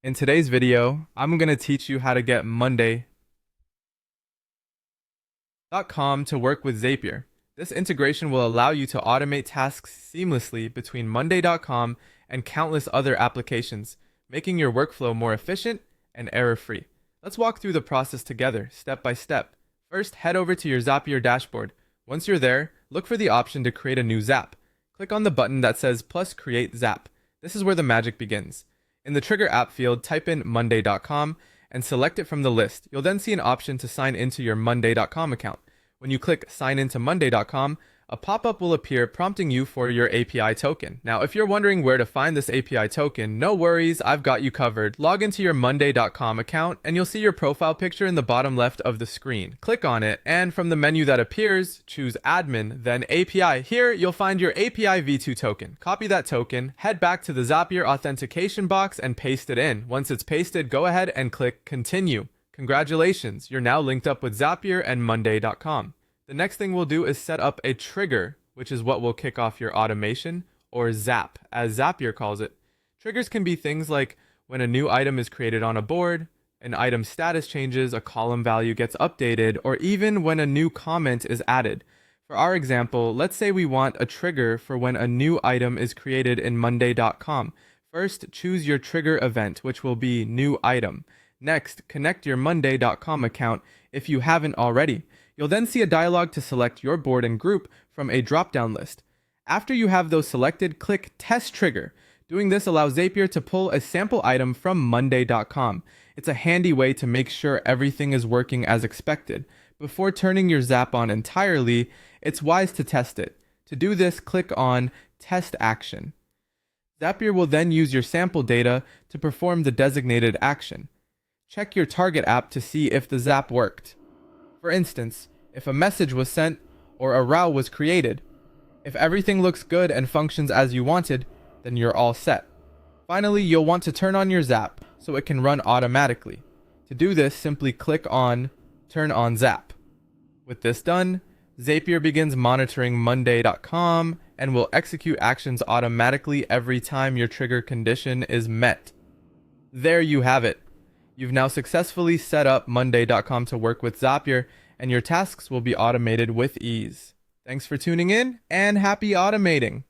In today's video, I'm going to teach you how to get Monday.com to work with Zapier. This integration will allow you to automate tasks seamlessly between Monday.com and countless other applications, making your workflow more efficient and error-free. Let's walk through the process together, step by step. First, head over to your Zapier dashboard. Once you're there, look for the option to create a new Zap. Click on the button that says plus create Zap. This is where the magic begins. In the Trigger app field, type in Monday.com and select it from the list. You'll then see an option to sign into your Monday.com account. When you click Sign into Monday.com, a pop-up will appear prompting you for your API token. Now, if you're wondering where to find this API token, no worries, I've got you covered. Log into your Monday.com account and you'll see your profile picture in the bottom left of the screen. Click on it and from the menu that appears, choose Admin, then API. Here, you'll find your API v2 token. Copy that token, head back to the Zapier authentication box and paste it in. Once it's pasted, go ahead and click Continue. Congratulations, you're now linked up with Zapier and Monday.com. The next thing we'll do is set up a trigger, which is what will kick off your automation, or Zap, as Zapier calls it. Triggers can be things like when a new item is created on a board, an item status changes, a column value gets updated, or even when a new comment is added. For our example, let's say we want a trigger for when a new item is created in Monday.com. First, choose your trigger event, which will be new item. Next, connect your Monday.com account if you haven't already. You'll then see a dialog to select your board and group from a drop-down list. After you have those selected, click Test Trigger. Doing this allows Zapier to pull a sample item from Monday.com. It's a handy way to make sure everything is working as expected. Before turning your Zap on entirely, it's wise to test it. To do this, click on Test Action. Zapier will then use your sample data to perform the designated action. Check your target app to see if the Zap worked. For instance, if a message was sent or a row was created. If everything looks good and functions as you wanted, then you're all set. Finally, you'll want to turn on your Zap so it can run automatically. To do this, simply click on Turn on Zap. With this done, Zapier begins monitoring Monday.com and will execute actions automatically every time your trigger condition is met. There you have it. You've now successfully set up Monday.com to work with Zapier, and your tasks will be automated with ease. Thanks for tuning in, and happy automating!